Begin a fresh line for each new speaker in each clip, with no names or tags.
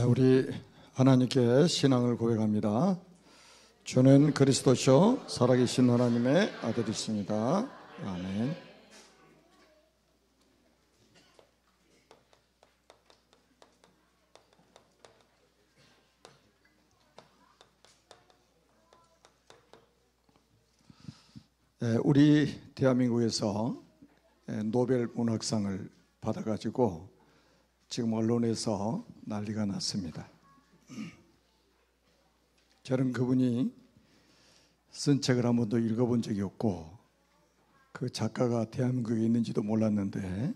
우리 하나님께 신앙을 고백합니다. 주는 그리스도시요 살아계신 하나님의 아들이십니다. 아멘. 우리 대한민국에서 노벨 문학상을 받아가지고 지금 언론에서 난리가 났습니다. 저는 그분이 쓴 책을 한 번도 읽어본 적이 없고 그 작가가 대한민국에 있는지도 몰랐는데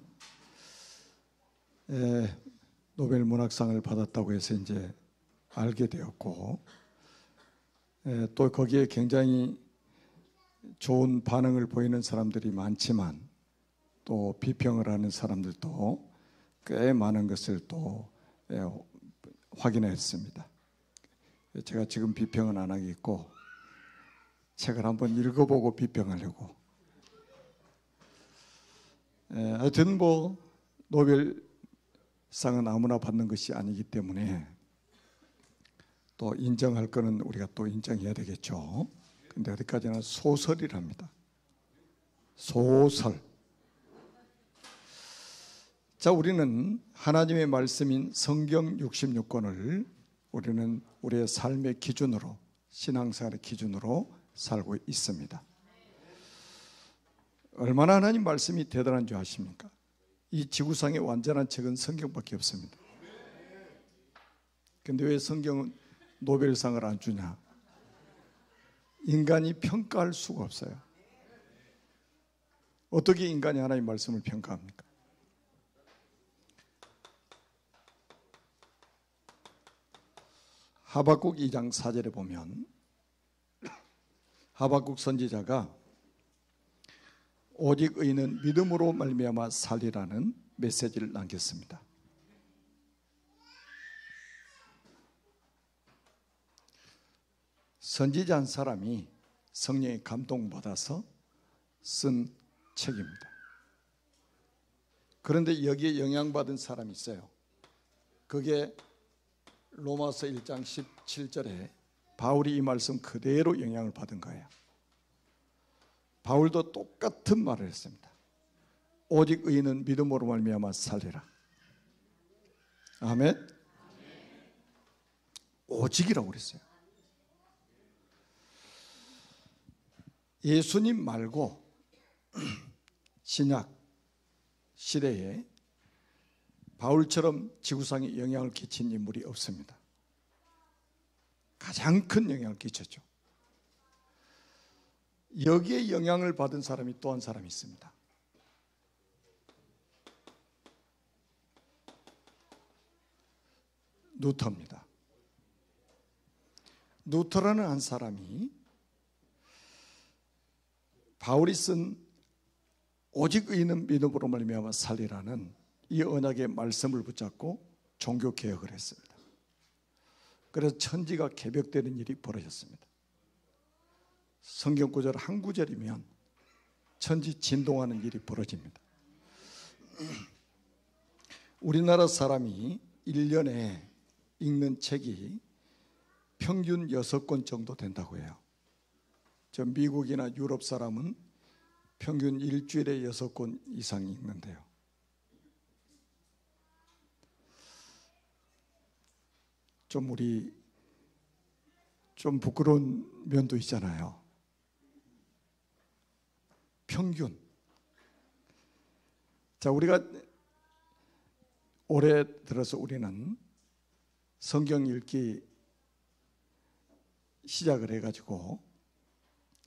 노벨 문학상을 받았다고 해서 이제 알게 되었고 또 거기에 굉장히 좋은 반응을 보이는 사람들이 많지만 또 비평을 하는 사람들도 꽤 많은 것을 또 확인했습니다. 제가 지금 비평은 안 하겠고 책을 한번 읽어보고 비평하려고. 하여튼 노벨상은 아무나 받는 것이 아니기 때문에 또 인정할 거는 우리가 또 인정해야 되겠죠. 근데 어디까지나 소설이랍니다. 소설. 자, 우리는 하나님의 말씀인 성경 66권을 우리는 우리의 삶의 기준으로, 신앙생활의 기준으로 살고 있습니다. 얼마나 하나님 말씀이 대단한 줄 아십니까? 이 지구상의 완전한 책은 성경밖에 없습니다. 근데 왜 성경은 노벨상을 안 주냐? 인간이 평가할 수가 없어요. 어떻게 인간이 하나님의 말씀을 평가합니까? 하박국 2장 4절에 보면 하박국 선지자가 오직 의인은 믿음으로 말미암아 살리라는 메시지를 남겼습니다. 선지자 한 사람이 성령의 감동받아서 쓴 책입니다. 그런데 여기에 영향받은 사람이 있어요. 그게 로마서 1장 17절에 바울이 이 말씀 그대로 영향을 받은 거예요. 바울도 똑같은 말을 했습니다. 오직 의인은 믿음으로 말미암아 살리라. 아멘. 오직이라고 그랬어요. 예수님 말고 신약 시대에 바울처럼 지구상에 영향을 끼친 인물이 없습니다. 가장 큰 영향을 끼쳤죠. 여기에 영향을 받은 사람이 또 한 사람이 있습니다. 루터입니다. 루터라는 한 사람이 바울이 쓴 오직 의인은 믿음으로 말미암아 살리라는 이 언약의 말씀을 붙잡고 종교개혁을 했습니다. 그래서 천지가 개벽되는 일이 벌어졌습니다. 성경 구절 한 구절이면 천지 진동하는 일이 벌어집니다. 우리나라 사람이 1년에 읽는 책이 평균 6권 정도 된다고 해요. 저 미국이나 유럽 사람은 평균 일주일에 6권 이상 읽는데요. 우리 좀 부끄러운 면도 있잖아요. 평균. 자, 우리가 올해 들어서 우리는 성경 읽기 시작을 해가지고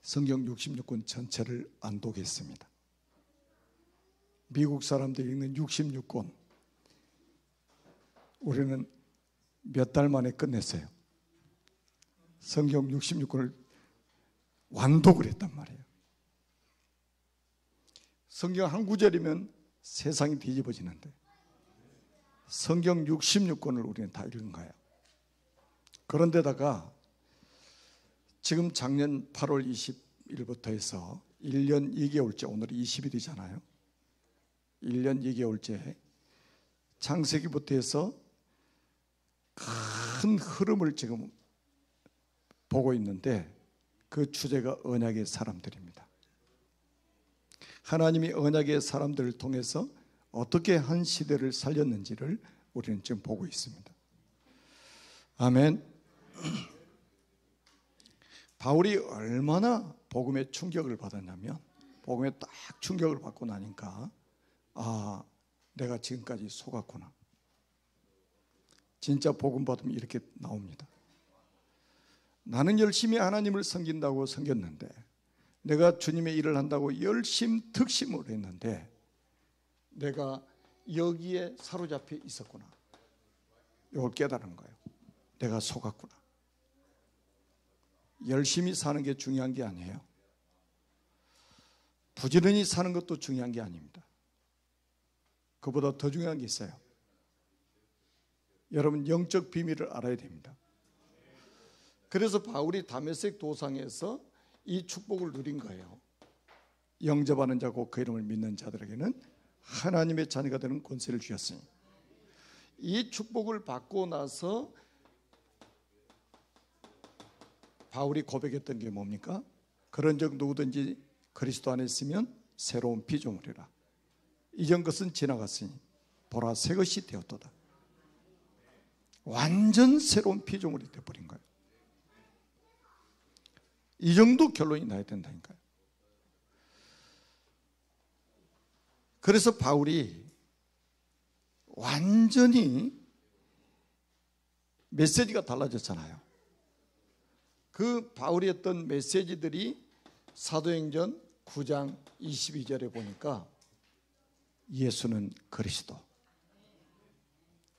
성경 66권 전체를 안독했습니다. 미국 사람들이 읽는 66권 우리는 몇 달 만에 끝냈어요. 성경 66권을 완독을 했단 말이에요. 성경 한 구절이면 세상이 뒤집어지는데 성경 66권을 우리는 다 읽은 거예요. 그런데다가 지금 작년 8월 20일부터 해서 1년 2개월째, 오늘이 20일이잖아요. 1년 2개월째 창세기부터 해서 큰 흐름을 지금 보고 있는데 그 주제가 언약의 사람들입니다. 하나님이 언약의 사람들을 통해서 어떻게 한 시대를 살렸는지를 우리는 지금 보고 있습니다. 아멘. 바울이 얼마나 복음에 충격을 받았냐면, 복음에 딱 충격을 받고 나니까 아, 내가 지금까지 속았구나. 진짜 복음 받으면 이렇게 나옵니다. 나는 열심히 하나님을 섬긴다고 섬겼는데, 내가 주님의 일을 한다고 열심특심을 했는데 내가 여기에 사로잡혀 있었구나. 이걸 깨달은 거예요. 내가 속았구나. 열심히 사는 게 중요한 게 아니에요. 부지런히 사는 것도 중요한 게 아닙니다. 그보다 더 중요한 게 있어요. 여러분, 영적 비밀을 알아야 됩니다. 그래서 바울이 다메섹 도상에서 이 축복을 누린 거예요. 영접하는 자고 그 이름을 믿는 자들에게는 하나님의 자녀가 되는 권세를 주셨으니, 이 축복을 받고 나서 바울이 고백했던 게 뭡니까? 그런즉 누구든지 그리스도 안에 있으면 새로운 피조물이라. 이전 것은 지나갔으니 보라 새 것이 되었도다. 완전 새로운 피조물이 되어버린 거예요. 이 정도 결론이 나야 된다니까요. 그래서 바울이 완전히 메시지가 달라졌잖아요. 그 바울이 했던 메시지들이 사도행전 9장 22절에 보니까 예수는 그리스도.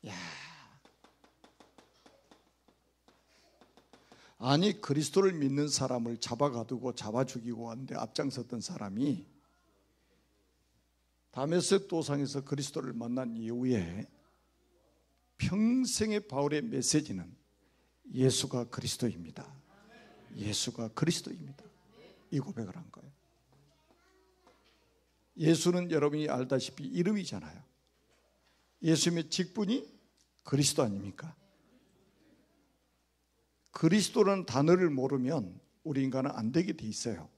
야, 아니 그리스도를 믿는 사람을 잡아가두고 잡아 죽이고 하는데 앞장섰던 사람이 다메섹 도상에서 그리스도를 만난 이후에 평생의 바울의 메시지는 예수가 그리스도입니다. 예수가 그리스도입니다. 이 고백을 한 거예요. 예수는 여러분이 알다시피 이름이잖아요. 예수님의 직분이 그리스도 아닙니까? 그리스도라는 단어를 모르면 우리 인간은 안 되게 돼 있어요.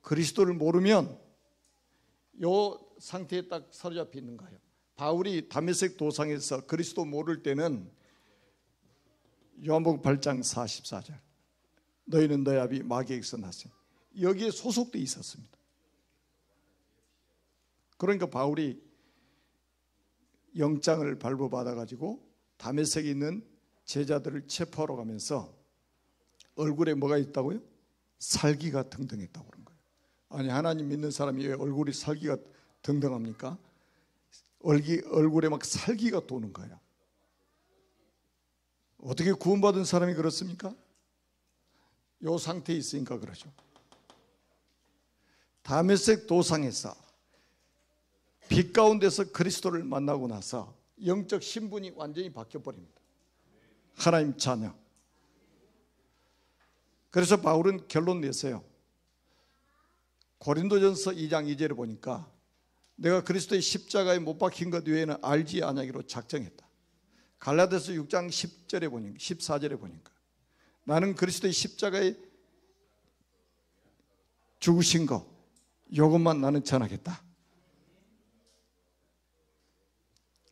그리스도를 모르면 이 상태에 딱 사로잡혀 있는 거예요. 바울이 다메섹 도상에서 그리스도 모를 때는 요한복음 8장 44절 너희는 너희 아비 마귀에게서 났으니 여기에 소속돼 있었습니다. 그러니까 바울이 영장을 발부받아 가지고 다메섹에 있는 제자들을 체포하러 가면서 얼굴에 뭐가 있다고요? 살기가 등등했다고 그런 거예요. 아니 하나님 믿는 사람이 왜 얼굴이 살기가 등등합니까? 얼굴에 막 살기가 도는 거예요. 어떻게 구원받은 사람이 그렇습니까? 이 상태에 있으니까 그러죠. 다메섹 도상에서 빛 가운데서 그리스도를 만나고 나서 영적 신분이 완전히 바뀌어버립니다. 하나님 자녀. 그래서 바울은 결론 냈어요. 고린도전서 2장 2절에 보니까 내가 그리스도의 십자가에 못 박힌 것 외에는 알지 아니하기로 작정했다. 갈라디아서 6장 10절에 보니까 14절에 보니까 나는 그리스도의 십자가에 죽으신 거 이것만 나는 전하겠다.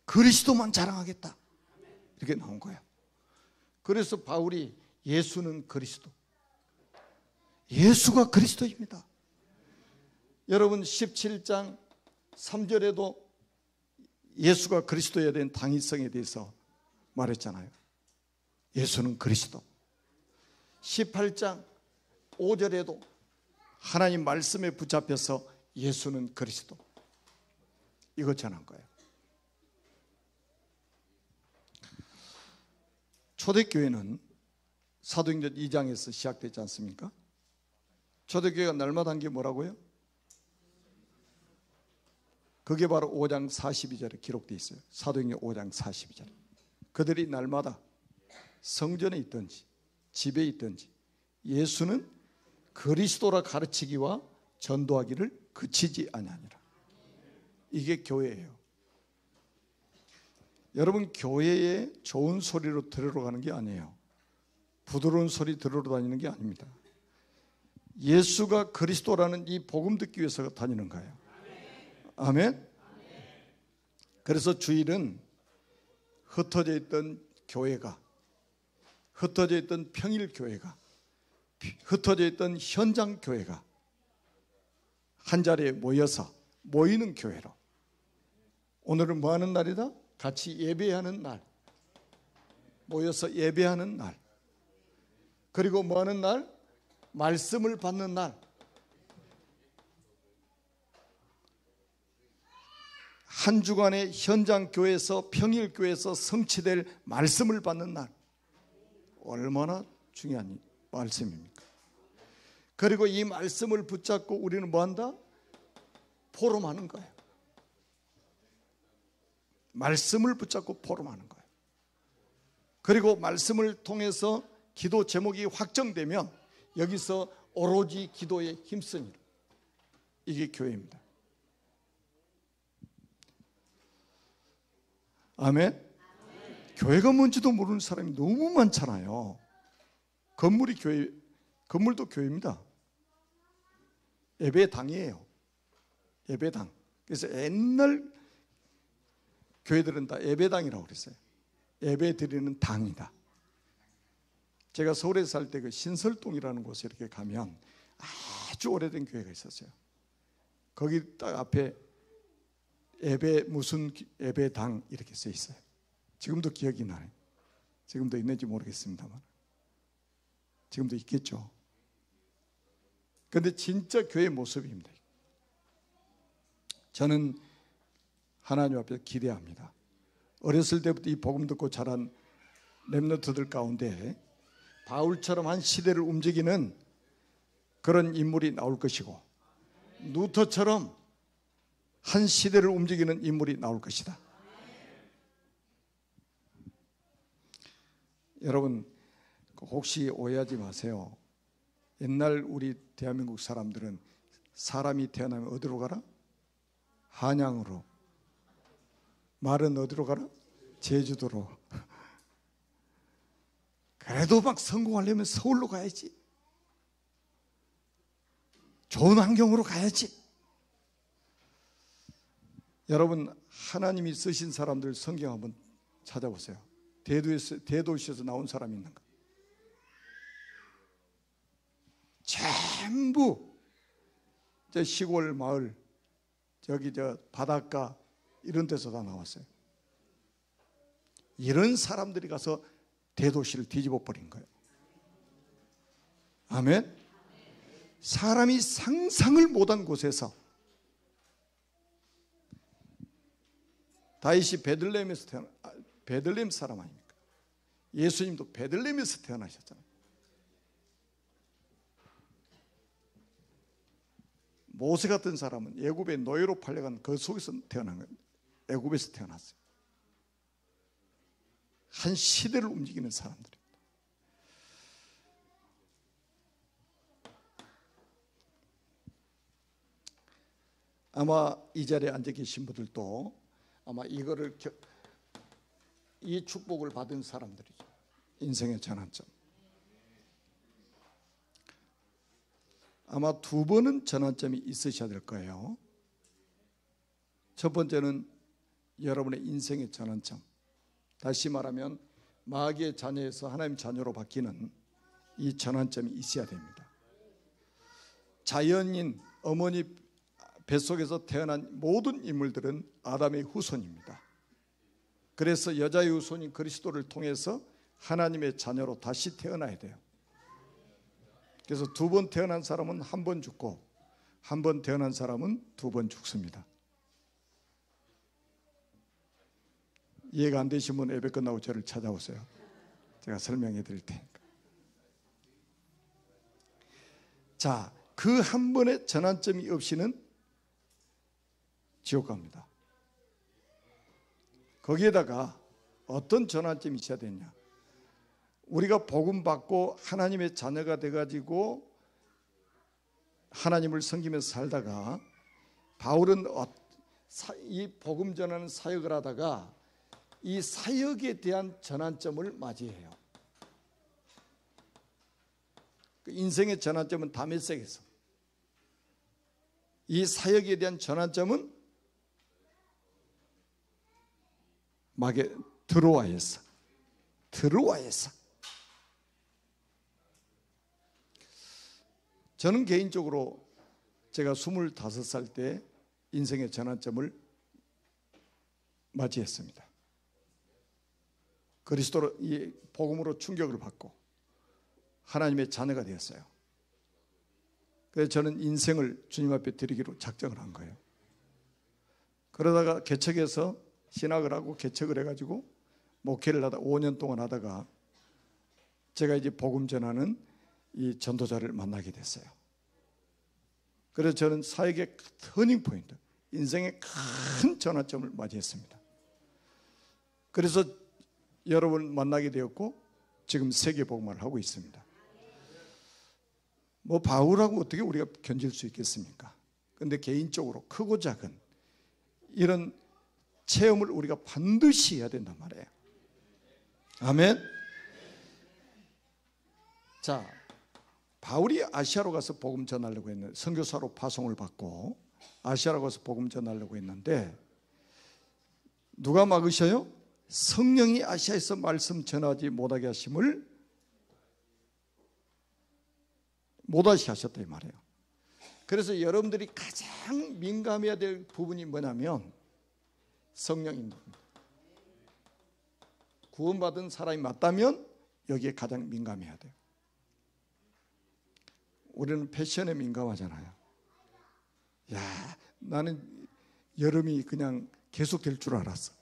그리스도만 자랑하겠다. 이렇게 나온 거예요. 그래서 바울이 예수는 그리스도. 예수가 그리스도입니다. 여러분 17장 3절에도 예수가 그리스도에 대한 당위성에 대해서 말했잖아요. 예수는 그리스도. 18장 5절에도 하나님 말씀에 붙잡혀서 예수는 그리스도. 이거 전한 거예요. 초대교회는 사도행전 2장에서 시작되지 않습니까? 초대교회가 날마다 한 게 뭐라고요? 그게 바로 5장 42절에 기록되어 있어요. 사도행전 5장 42절. 그들이 날마다 성전에 있든지 집에 있든지 예수는 그리스도라 가르치기와 전도하기를 그치지 아니하니라. 이게 교회예요. 여러분, 교회에 좋은 소리로 들으러 가는 게 아니에요. 부드러운 소리 들으러 다니는 게 아닙니다. 예수가 그리스도라는 이 복음 듣기 위해서 다니는 거예요. 아멘. 그래서 주일은 흩어져 있던 교회가, 흩어져 있던 평일 교회가, 흩어져 있던 현장 교회가 한 자리에 모여서 모이는 교회로. 오늘은 뭐 하는 날이다? 같이 예배하는 날, 모여서 예배하는 날. 그리고 뭐 하는 날? 말씀을 받는 날. 한 주간의 현장 교회에서, 평일 교회에서 성취될 말씀을 받는 날. 얼마나 중요한 말씀입니까? 그리고 이 말씀을 붙잡고 우리는 뭐 한다? 포럼하는 거예요. 말씀을 붙잡고 포럼하는 거예요. 그리고 말씀을 통해서 기도 제목이 확정되면 여기서 오로지 기도에 힘쓰는, 이게 교회입니다. 아멘. 교회가 뭔지도 모르는 사람이 너무 많잖아요. 건물이 교회, 건물도 교회입니다. 예배당이에요. 예배당. 그래서 옛날 교회들은 다 예배당이라고 그랬어요. 예배 드리는 당이다. 제가 서울에 살 때 그 신설동이라는 곳에 이렇게 가면 아주 오래된 교회가 있었어요. 거기 딱 앞에 예배 무슨 예배당 이렇게 써 있어요. 지금도 기억이 나요. 지금도 있는지 모르겠습니다만 지금도 있겠죠. 그런데 진짜 교회 모습입니다. 저는 하나님 앞에 기대합니다. 어렸을 때부터 이 복음 듣고 자란 렘넌트들 가운데 바울처럼 한 시대를 움직이는 그런 인물이 나올 것이고, 루터처럼 한 시대를 움직이는 인물이 나올 것이다. 여러분, 혹시 오해하지 마세요. 옛날 우리 대한민국 사람들은 사람이 태어나면 어디로 가라? 한양으로. 말은 어디로 가라? 제주도로. 그래도 막 성공하려면 서울로 가야지. 좋은 환경으로 가야지. 여러분, 하나님이 쓰신 사람들 성경 한번 찾아보세요. 대도시에서 나온 사람이 있는가? 전부 저 시골 마을, 저기 저 바닷가 이런 데서 다 나왔어요. 이런 사람들이 가서 대도시를 뒤집어 버린 거예요. 아멘. 사람이 상상을 못한 곳에서, 다윗이 베들레헴에서 베들레헴 사람 아닙니까? 예수님도 베들레헴에서 태어나셨잖아요. 모세 같은 사람은 애굽의 노예로 팔려간 그 속에서 태어난 거예요. 애굽에서 태어났어요. 한 시대를 움직이는 사람들입니다. 아마 이 자리에 앉아 계신 분들도 아마 이 축복을 받은 사람들이죠. 인생의 전환점. 아마 두 번은 전환점이 있으셔야 될 거예요. 첫 번째는 여러분의 인생의 전환점. 다시 말하면 마귀의 자녀에서 하나님 자녀로 바뀌는 이 전환점이 있어야 됩니다. 자연인 어머니 뱃속에서 태어난 모든 인물들은 아담의 후손입니다. 그래서 여자의 후손인 그리스도를 통해서 하나님의 자녀로 다시 태어나야 돼요. 그래서 두 번 태어난 사람은 한 번 죽고, 한 번 태어난 사람은 두 번 죽습니다. 이해가 안 되신 분 예배 끝나고 저를 찾아오세요. 제가 설명해 드릴 테니까. 자, 그 한 번의 전환점이 없이는 지옥 갑니다. 거기에다가 어떤 전환점이 있어야 되냐? 우리가 복음 받고 하나님의 자녀가 돼가지고 하나님을 섬기면서 살다가, 바울은 이 복음 전하는 사역을 하다가 이 사역에 대한 전환점을 맞이해요. 인생의 전환점은 다메섹에서, 이 사역에 대한 전환점은 드로아에서. 저는 개인적으로 제가 25살 때 인생의 전환점을 맞이했습니다. 그리스도로, 이 복음으로 충격을 받고 하나님의 자녀가 되었어요. 그래서 저는 인생을 주님 앞에 드리기로 작정을 한 거예요. 그러다가 개척에서 신학을 하고 개척을 해가지고 목회를 하다 5년 동안 하다가 제가 이제 복음 전하는 이 전도자를 만나게 됐어요. 그래서 저는 사역의 터닝 포인트, 인생의 큰 전환점을 맞이했습니다. 그래서 여러분 만나게 되었고 지금 세계 복음화를 하고 있습니다. 뭐 바울하고 어떻게 우리가 견질 수 있겠습니까? 그런데 개인적으로 크고 작은 이런 체험을 우리가 반드시 해야 된단 말이에요. 아멘. 자, 바울이 아시아로 가서 복음 전하려고 했는데, 선교사로 파송을 받고 아시아로 가서 복음 전하려고 했는데 누가 막으셔요? 성령이 아시아에서 말씀 전하지 못하게 하심을 못하게 하셨다 이 말이에요. 그래서 여러분들이 가장 민감해야 될 부분이 뭐냐면 성령입니다. 구원받은 사람이 맞다면 여기에 가장 민감해야 돼요. 우리는 패션에 민감하잖아요. 야, 나는 여름이 그냥 계속될 줄 알았어.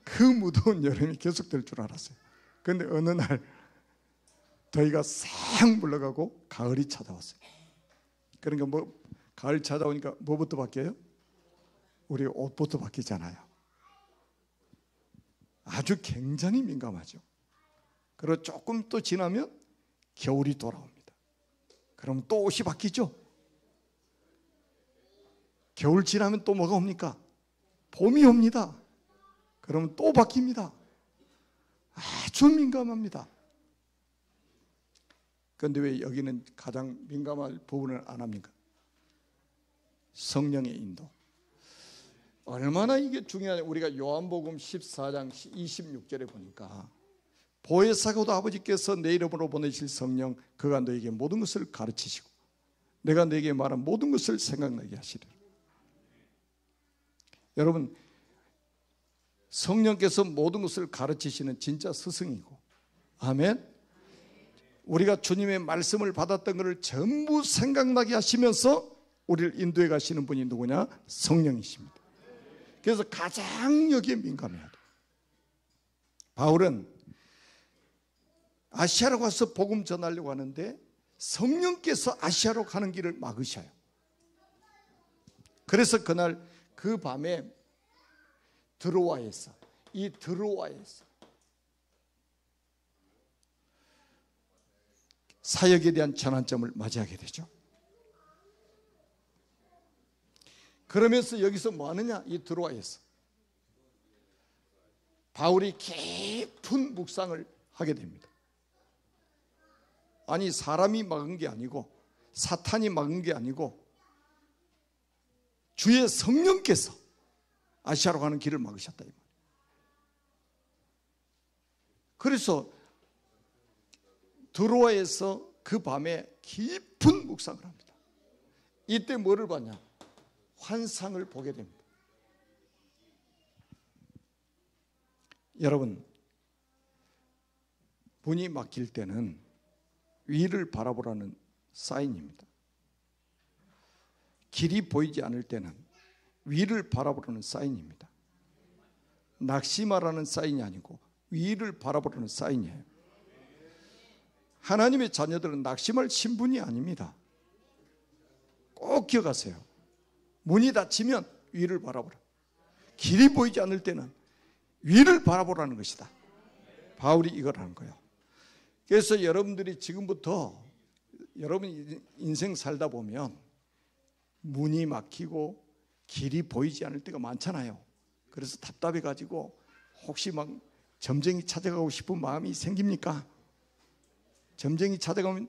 그 무더운 여름이 계속될 줄 알았어요. 그런데 어느 날 더위가 싹 물러가고 가을이 찾아왔어요. 그러니까 뭐 가을 찾아오니까 뭐부터 바뀌어요? 우리 옷부터 바뀌잖아요. 아주 굉장히 민감하죠. 그리고 조금 또 지나면 겨울이 돌아옵니다. 그럼 또 옷이 바뀌죠. 겨울 지나면 또 뭐가 옵니까? 봄이 옵니다. 그러면 또 바뀝니다. 아주 민감합니다. 그런데 왜 여기는 가장 민감한 부분을 안 합니까? 성령의 인도. 얼마나 이게 중요하냐. 우리가 요한복음 14장 26절에 보니까 보혜사가도 아버지께서 내 이름으로 보내실 성령, 그가 너에게 모든 것을 가르치시고 내가 너에게 말한 모든 것을 생각나게 하시리라. 여러분, 성령께서 모든 것을 가르치시는 진짜 스승이고, 아멘. 우리가 주님의 말씀을 받았던 것을 전부 생각나게 하시면서 우리를 인도해 가시는 분이 누구냐? 성령이십니다. 그래서 가장 여기에 민감해야 돼요. 바울은 아시아로 가서 복음 전하려고 하는데 성령께서 아시아로 가는 길을 막으셔요. 그래서 그날 그 밤에 드로아에서, 이 드로아에서 사역에 대한 전환점을 맞이하게 되죠. 그러면서 여기서 뭐 하느냐? 이 드로아에서 바울이 깊은 묵상을 하게 됩니다. 아니, 사람이 막은 게 아니고 사탄이 막은 게 아니고 주의 성령께서 아시아로 가는 길을 막으셨다 이 말이에요. 그래서 드로아에서 그 밤에 깊은 묵상을 합니다. 이때 뭐를 봤냐? 환상을 보게 됩니다. 여러분, 문이 막힐 때는 위를 바라보라는 사인입니다. 길이 보이지 않을 때는 위를 바라보라는 사인입니다. 낙심하라는 사인이 아니고 위를 바라보라는 사인이에요. 하나님의 자녀들은 낙심할 신분이 아닙니다. 꼭 기억하세요. 문이 닫히면 위를 바라보라. 길이 보이지 않을 때는 위를 바라보라는 것이다. 바울이 이걸 하는 거예요. 그래서 여러분들이 지금부터 여러분 인생 살다 보면 문이 막히고 길이 보이지 않을 때가 많잖아요. 그래서 답답해가지고 혹시 막 점쟁이 찾아가고 싶은 마음이 생깁니까? 점쟁이 찾아가면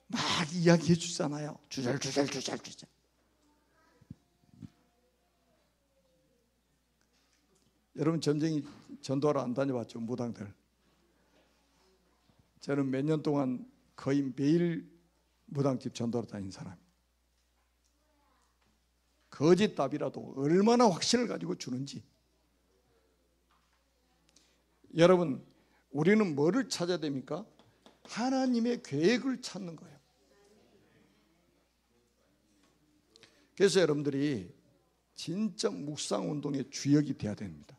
막 이야기해 주잖아요. 주절주절. 여러분 점쟁이 전도하러 안 다녀봤죠? 무당들. 저는 몇 년 동안 거의 매일 무당집 전도하러 다닌 사람이에요. 거짓 답이라도 얼마나 확신을 가지고 주는지. 여러분, 우리는 뭐를 찾아야 됩니까? 하나님의 계획을 찾는 거예요. 그래서 여러분들이 진짜 묵상운동의 주역이 되어야 됩니다.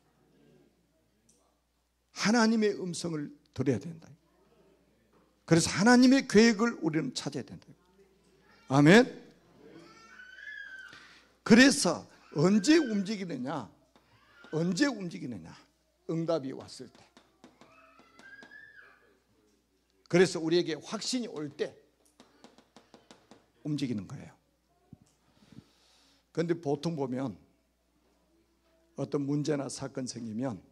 하나님의 음성을 들어야 된다. 그래서 하나님의 계획을 우리는 찾아야 된다. 아멘. 그래서 언제 움직이느냐? 응답이 왔을 때. 그래서 우리에게 확신이 올 때 움직이는 거예요. 그런데 보통 보면 어떤 문제나 사건 생기면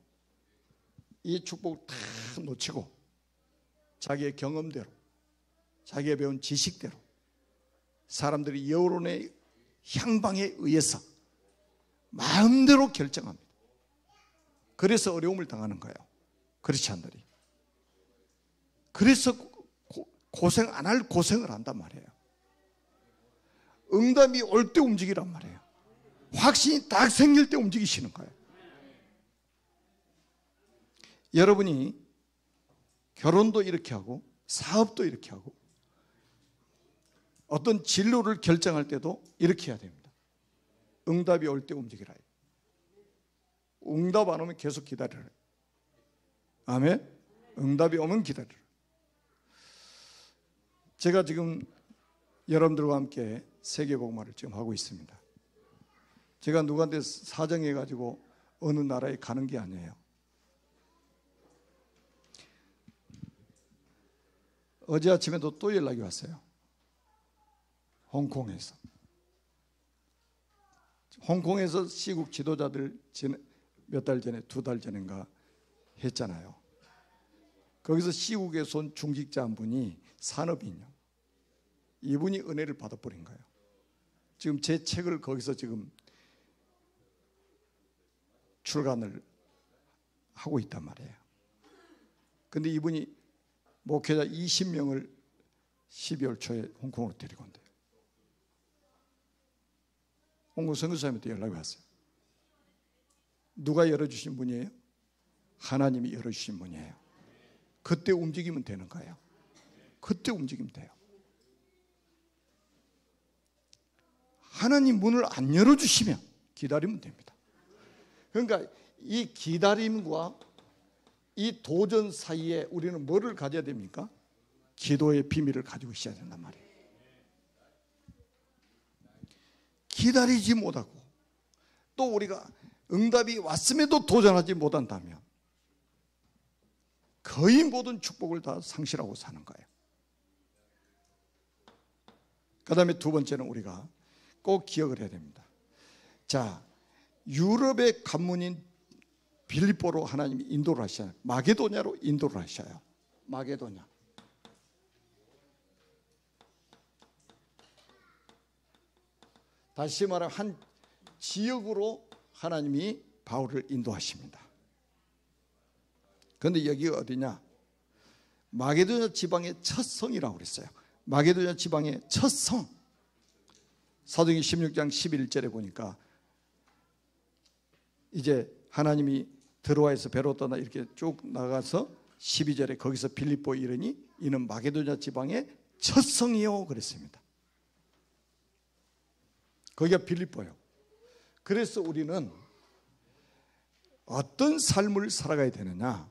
이 축복을 다 놓치고 자기의 경험대로, 자기가 배운 지식대로 사람들이 여론의 향방에 의해서 마음대로 결정합니다. 그래서 어려움을 당하는 거예요. 크리스찬들이. 그래서 고생 안 할 고생을 한단 말이에요. 응답이 올 때 움직이란 말이에요. 확신이 딱 생길 때 움직이시는 거예요. 여러분이 결혼도 이렇게 하고 사업도 이렇게 하고 어떤 진로를 결정할 때도 이렇게 해야 됩니다. 응답이 올 때 움직이라. 응답 안 오면 계속 기다려라. 아멘. 응답이 오면 기다려라. 제가 지금 여러분들과 함께 세계복음화를 지금 하고 있습니다. 제가 누구한테 사정해 가지고 어느 나라에 가는 게 아니에요. 어제 아침에도 또 연락이 왔어요. 홍콩에서. 홍콩에서 시국 지도자들 몇 달 전에, 2달 전인가 했잖아요. 거기서 시국에서 온 중직자 한 분이 산업인이요. 이분이 은혜를 받아버린 거예요. 지금 제 책을 거기서 지금 출간을 하고 있단 말이에요. 근데 이분이 목회자 20명을 12월 초에 홍콩으로 데리고 온대요. 홍콩 선교사님한테 연락이 왔어요. 누가 열어주신 분이에요? 하나님이 열어주신 분이에요. 그때 움직이면 되는 거예요. 그때 움직이면 돼요. 하나님 문을 안 열어주시면 기다리면 됩니다. 그러니까 이 기다림과 이 도전 사이에 우리는 뭐를 가져야 됩니까? 기도의 비밀을 가지고 있어야 된단 말이에요. 기다리지 못하고 또 우리가 응답이 왔음에도 도전하지 못한다면 거의 모든 축복을 다 상실하고 사는 거예요. 그 다음에 두 번째는 우리가 꼭 기억을 해야 됩니다. 자, 유럽의 관문인 빌립보로 하나님이 인도를 하셔요. 마게도냐로 인도를 하셔요. 마게도냐. 다시 말하면 한 지역으로 하나님이 바울을 인도하십니다. 그런데 여기가 어디냐? 마게도냐 지방의 첫 성이라고 그랬어요. 마게도냐 지방의 첫 성. 사도행전 16장 11절에 보니까 이제 하나님이 드로아에서 배로 떠나 이렇게 쭉 나가서 12절에 거기서 빌립보에 이르니 이는 마게도냐 지방의 첫 성이요 그랬습니다. 거기가 빌립보예요. 그래서 우리는 어떤 삶을 살아가야 되느냐?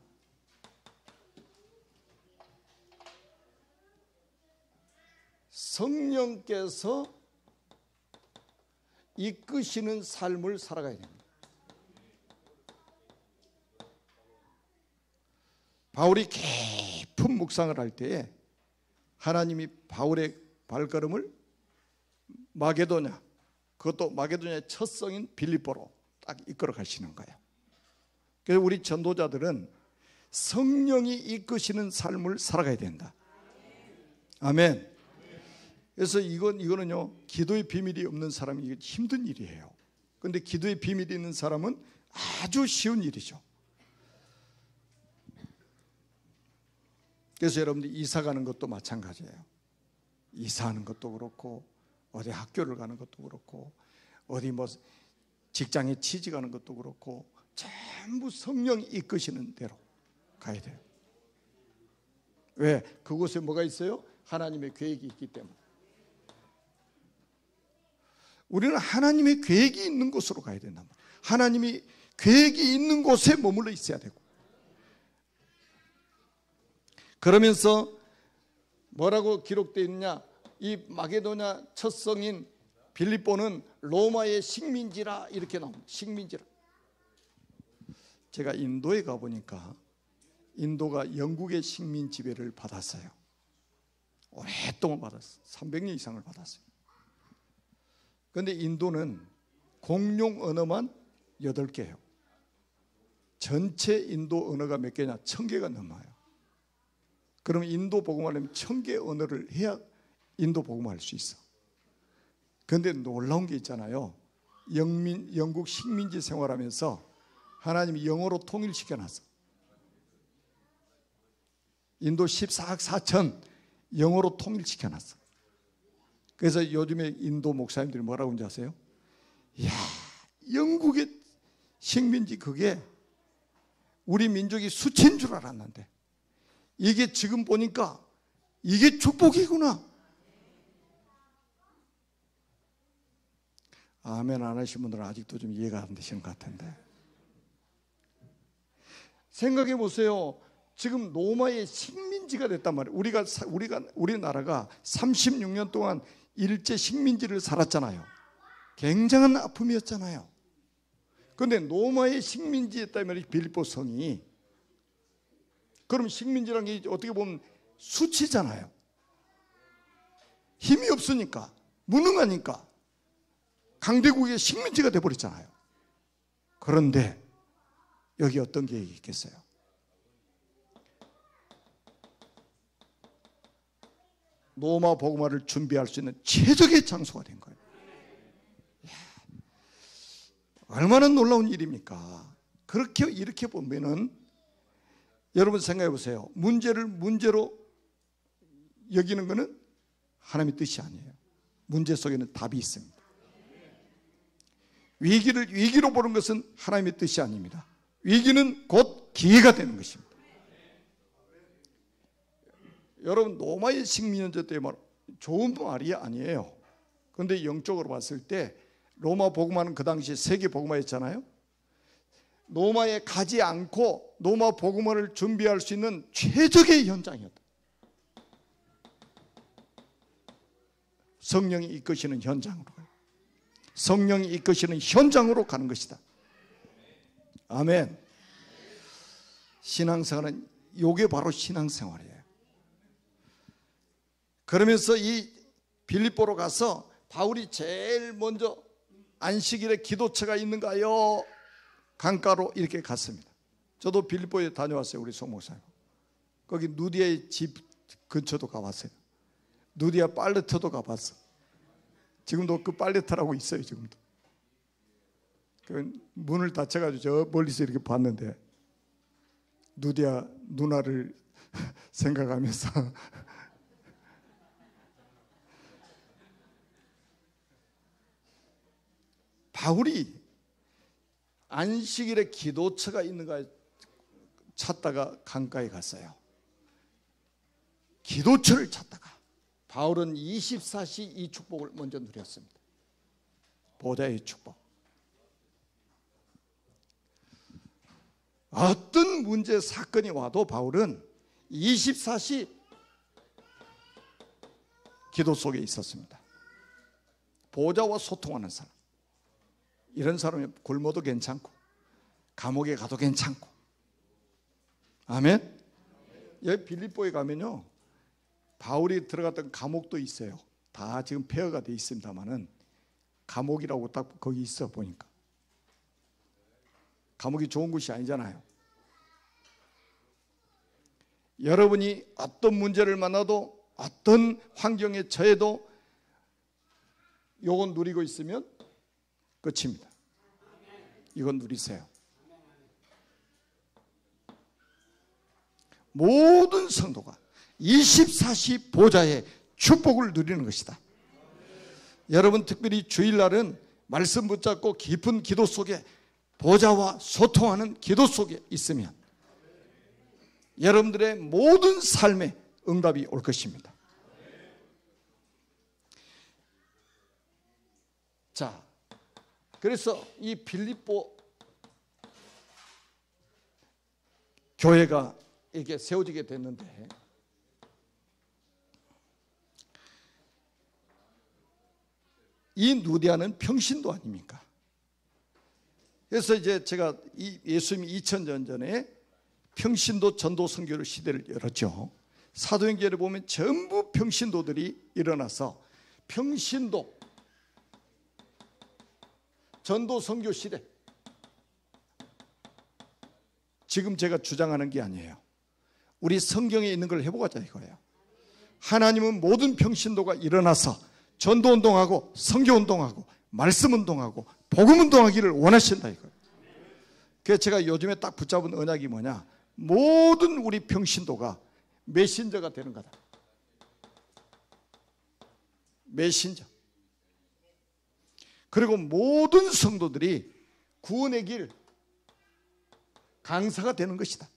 성령께서 이끄시는 삶을 살아가야 됩니다. 바울이 깊은 묵상을 할 때에 하나님이 바울의 발걸음을 마게도냐, 그것도 마게도냐의 첫 성인 빌립보로 딱 이끌어 가시는 거예요. 그래서 우리 전도자들은 성령이 이끄시는 삶을 살아가야 된다. 아멘. 그래서 이거는요, 기도의 비밀이 없는 사람이 힘든 일이에요. 그런데 기도의 비밀이 있는 사람은 아주 쉬운 일이죠. 그래서 여러분들 이사 가는 것도 마찬가지예요. 이사하는 것도 그렇고, 어디 학교를 가는 것도 그렇고, 어디 뭐 직장에 취직하는 것도 그렇고, 전부 성령이 이끄시는 대로 가야 돼요. 왜? 그곳에 뭐가 있어요? 하나님의 계획이 있기 때문에. 우리는 하나님의 계획이 있는 곳으로 가야 된단 말이에요. 하나님이 계획이 있는 곳에 머물러 있어야 되고, 그러면서 뭐라고 기록되어 있느냐, 이 마게도냐 첫 성인 빌립보는 로마의 식민지라 이렇게 나옵니다. 식민지라. 제가 인도에 가보니까 인도가 영국의 식민 지배를 받았어요. 오랫동안 받았어요. 300년 이상을 받았어요. 그런데 인도는 공용 언어만 8개예요. 전체 인도 언어가 몇 개냐? 1000개가 넘어요. 그러면 인도 복음하려면 1000개 언어를 해야 인도 복음할 수 있어. 그런데 놀라운 게 있잖아요. 영국 식민지 생활하면서 하나님이 영어로 통일시켜놨어. 인도 14억 4천 영어로 통일시켜놨어. 그래서 요즘에 인도 목사님들이 뭐라고 하는지 아세요? 이야, 영국의 식민지 그게 우리 민족이 수치인 줄 알았는데 이게 지금 보니까 이게 축복이구나. 아멘 안 하신 분들은 아직도 좀 이해가 안 되시는 것 같은데, 생각해 보세요. 지금 로마의 식민지가 됐단 말이에요. 우리나라가 36년 동안 일제 식민지를 살았잖아요. 굉장한 아픔이었잖아요. 그런데 로마의 식민지였다면 빌립보 성이, 그럼 식민지라는 게 어떻게 보면 수치잖아요. 힘이 없으니까, 무능하니까 강대국의 식민지가 돼버렸잖아요. 그런데 여기 어떤 계획이 있겠어요? 로마 복음화를 준비할 수 있는 최적의 장소가 된 거예요. 이야, 얼마나 놀라운 일입니까? 이렇게 보면은 여러분 생각해 보세요. 문제를 문제로 여기는 것은 하나님의 뜻이 아니에요. 문제 속에는 답이 있습니다. 위기를 위기로 보는 것은 하나님의 뜻이 아닙니다. 위기는 곧 기회가 되는 것입니다. 여러분, 로마의 식민지 때 좋은 말이 아니에요. 그런데 영적으로 봤을 때 로마 복음화는 그 당시에 세계 복음화였잖아요. 로마에 가지 않고 로마 복음화를 준비할 수 있는 최적의 현장이었다. 성령이 이끄시는 현장으로 가요. 성령이 이끄시는 현장으로 가는 것이다. 아멘. 신앙생활은 이게 바로 신앙생활이에요. 그러면서 이 빌립보로 가서 바울이 제일 먼저 안식일에 기도처가 있는가요? 강가로 이렇게 갔습니다. 저도 빌립보에 다녀왔어요. 우리 송 목사님. 거기 누디아의 집 근처도 가봤어요. 누디아 빨래터도 가봤어. 지금도 그 빨래터라고 있어요. 지금도. 그 문을 닫혀가지고 저 멀리서 이렇게 봤는데 누디아 누나를 생각하면서 바울이 안식일에 기도처가 있는가 찾다가 강가에 갔어요. 기도처를 찾다가 바울은 24시 이 축복을 먼저 누렸습니다. 보좌의 축복. 어떤 문제 사건이 와도 바울은 24시 기도 속에 있었습니다. 보좌와 소통하는 사람. 이런 사람이 굶어도 괜찮고 감옥에 가도 괜찮고. 아멘. 여기 빌립보에 가면요, 바울이 들어갔던 감옥도 있어요. 다 지금 폐허가 돼 있습니다만은 감옥이라고 딱 거기 있어 보니까. 감옥이 좋은 곳이 아니잖아요. 여러분이 어떤 문제를 만나도 어떤 환경에 처해도 요건 누리고 있으면 끝입니다. 이건 누리세요. 모든 성도가 24시 보좌의 축복을 누리는 것이다. 여러분 특별히 주일날은 말씀 붙잡고 깊은 기도 속에 보좌와 소통하는 기도 속에 있으면 여러분들의 모든 삶에 응답이 올 것입니다. 자, 그래서 이 빌립보 교회가 이게 세워지게 됐는데 이 누디아는 평신도 아닙니까? 그래서 이제 제가 예수님이 2000년 전에 평신도 전도 선교를 시대를 열었죠. 사도행전에 보면 전부 평신도들이 일어나서 평신도 전도 선교 시대. 지금 제가 주장하는 게 아니에요. 우리 성경에 있는 걸 해보자 이거예요. 하나님은 모든 평신도가 일어나서 전도운동하고 선교운동하고 말씀운동하고 복음운동하기를 원하신다 이거예요. 그래서 제가 요즘에 딱 붙잡은 언약이 뭐냐, 모든 우리 평신도가 메신저가 되는 거다. 메신저. 그리고 모든 성도들이 구원의 길 강사가 되는 것이다.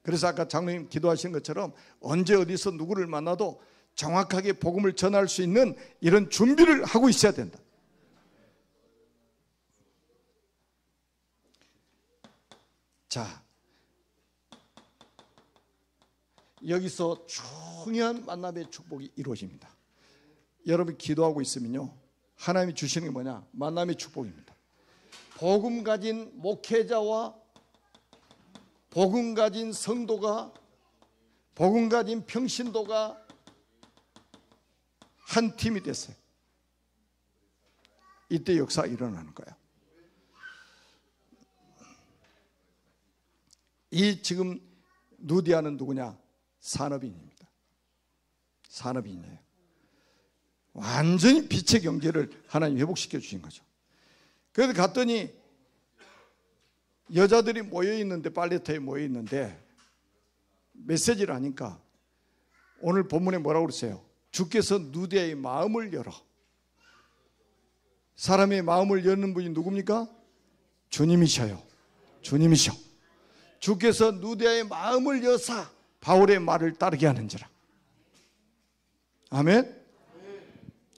그래서 아까 장로님 기도하신 것처럼 언제 어디서 누구를 만나도 정확하게 복음을 전할 수 있는 이런 준비를 하고 있어야 된다. 자, 여기서 중요한 만남의 축복이 이루어집니다. 여러분 기도하고 있으면요, 하나님이 주시는 게 뭐냐? 만남의 축복입니다. 복음 가진 목회자와 복음 가진 성도가, 복음 가진 평신도가 한 팀이 됐어요. 이때 역사가 일어나는 거예요. 이 지금 누디아는 누구냐? 산업인입니다. 산업인이에요. 완전히 빛의 경제를 하나님 회복시켜 주신 거죠. 그래서 갔더니 여자들이 모여있는데, 빨래터에 모여있는데 메시지를 하니까 오늘 본문에 뭐라고 그러세요? 주께서 누디아의 마음을 열어. 사람의 마음을 여는 분이 누굽니까? 주님이셔요. 주님이셔. 주께서 누디아의 마음을 여사 바울의 말을 따르게 하는지라. 아멘.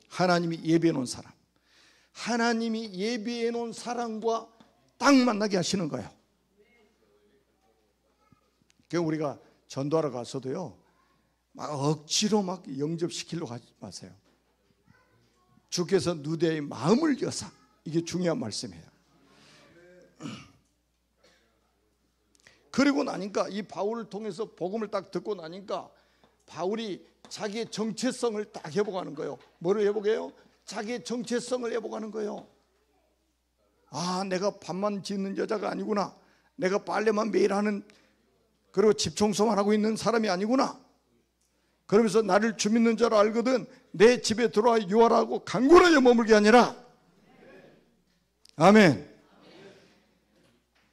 하나님이 예비해 놓은 사람, 하나님이 예비해 놓은 사람과 딱 만나게 하시는 거예요. 그러니까 우리가 전도하러 가서도요, 막 억지로 막 영접시키려고 하지 마세요. 주께서 누디아의 마음을 여사. 이게 중요한 말씀이에요. 그리고 나니까 이 바울을 통해서 복음을 딱 듣고 나니까 바울이 자기의 정체성을 딱 회복하는 거예요. 뭐를 회복해요? 자기의 정체성을 회복하는 거예요. 아, 내가 밥만 짓는 여자가 아니구나. 내가 빨래만 매일 하는, 그리고 집 청소만 하고 있는 사람이 아니구나. 그러면서 나를 주 믿는 자로 알거든 내 집에 들어와 유하라고 강권하여 머물게 아니라. 아멘.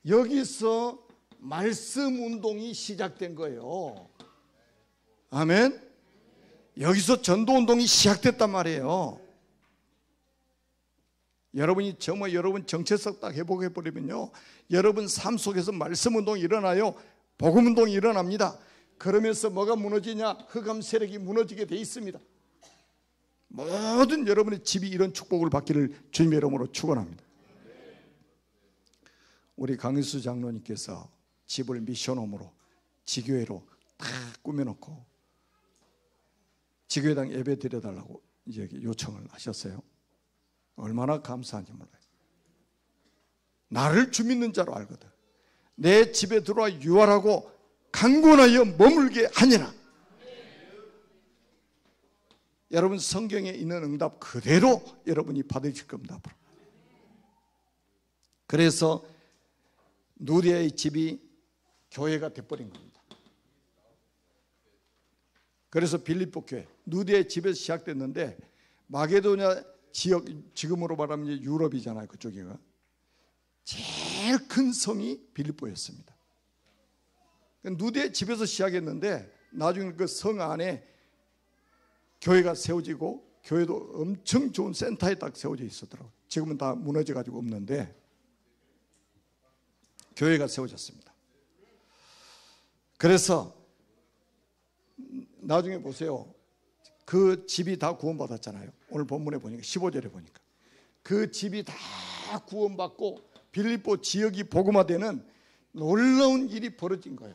여기서 말씀 운동이 시작된 거예요. 아멘. 여기서 전도 운동이 시작됐단 말이에요. 여러분이 정말 여러분 정체성 딱 회복해 버리면요, 여러분 삶 속에서 말씀 운동이 일어나요. 복음 운동이 일어납니다. 그러면서 뭐가 무너지냐? 흑암 세력이 무너지게 돼 있습니다. 모든 여러분의 집이 이런 축복을 받기를 주님의 이름으로 축원합니다. 우리 강일수 장로님께서 집을 미션홈으로, 지교회로 다 꾸며놓고 지교회당 예배 드려달라고 이제 요청을 하셨어요. 얼마나 감사한지 몰라요. 나를 주 믿는 자로 알거든 내 집에 들어와 유하라고 강권하여 머물게 하니라. 여러분 성경에 있는 응답 그대로 여러분이 받으실 겁니다. 앞으로. 그래서 누리의 집이 교회가 돼버린 겁니다. 그래서 빌립보 교회, 누리의 집에서 시작됐는데 마게도냐 지역, 지금으로 말하면 유럽이잖아요. 그쪽이가 제일 큰 성이 빌립보였습니다. 누리의 집에서 시작했는데 나중에 그 성 안에 교회가 세워지고 교회도 엄청 좋은 센터에 딱 세워져 있었더라고요. 지금은 다 무너져 가지고 없는데 교회가 세워졌습니다. 그래서 나중에 보세요. 그 집이 다 구원받았잖아요. 오늘 본문에 보니까 15절에 보니까 그 집이 다 구원받고 빌립보 지역이 복음화되는 놀라운 일이 벌어진 거예요.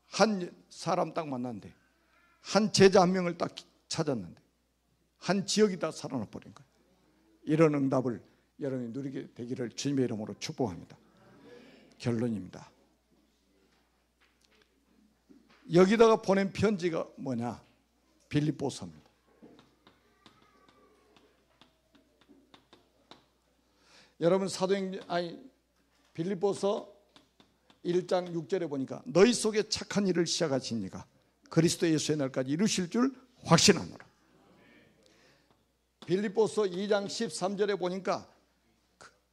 한 사람 딱 만났는데 한 제자 한 명을 딱 찾았는데 한 지역이 다 살아나 버린 거예요. 이런 응답을 여러분이 누리게 되기를 주님의 이름으로 축복합니다. 결론입니다. 여기다가 보낸 편지가 뭐냐? 빌립보서입니다. 여러분 빌립보서 1장 6절에 보니까 너희 속에 착한 일을 시작하시니까 그리스도 예수의 날까지 이루실 줄 확신하노라. 빌립보서 2장 13절에 보니까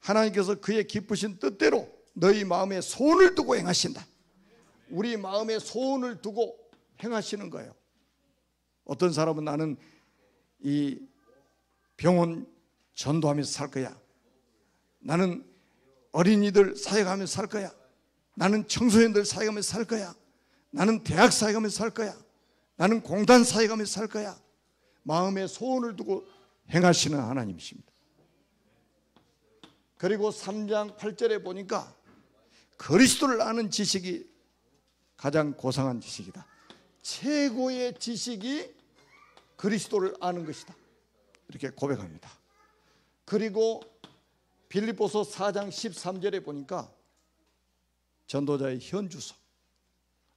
하나님께서 그의 기쁘신 뜻대로 너희 마음에 소원을 두고 행하신다. 우리 마음에 소원을 두고 행하시는 거예요. 어떤 사람은 나는 이 병원 전도하면서 살 거야. 나는 어린이들 사역하면서 살 거야. 나는 청소년들 사역하면서 살 거야. 나는 대학 사역하면서 살 거야. 나는 공단 사역하면서 살 거야. 마음에 소원을 두고 행하시는 하나님이십니다. 그리고 3장 8절에 보니까 그리스도를 아는 지식이 가장 고상한 지식이다. 최고의 지식이 그리스도를 아는 것이다. 이렇게 고백합니다. 그리고 빌립보서 4장 13절에 보니까 전도자의 현주소,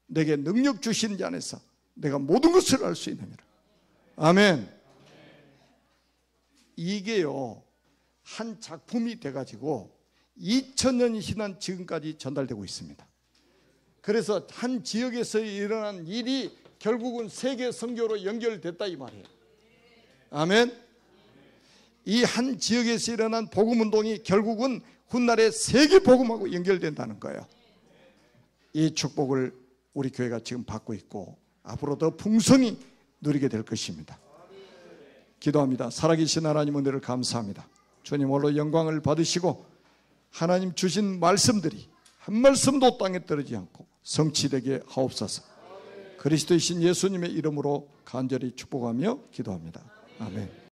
내게 능력 주시는 자 안에서 내가 모든 것을 알 수 있느니라. 아멘. 이게요 한 작품이 돼가지고 2000년이 지난 지금까지 전달되고 있습니다. 그래서 한 지역에서 일어난 일이 결국은 세계 선교로 연결됐다 이 말이에요. 아멘. 이 한 지역에서 일어난 복음운동이 결국은 훗날에 세계 복음하고 연결된다는 거예요. 이 축복을 우리 교회가 지금 받고 있고 앞으로 더 풍성히 누리게 될 것입니다. 기도합니다. 살아계신 하나님 은혜를 감사합니다. 주님 홀로 영광을 받으시고 하나님 주신 말씀들이 한 말씀도 땅에 떨어지지 않고 성취되게 하옵소서. 그리스도이신 예수님의 이름으로 간절히 축복하며 기도합니다. 아멘.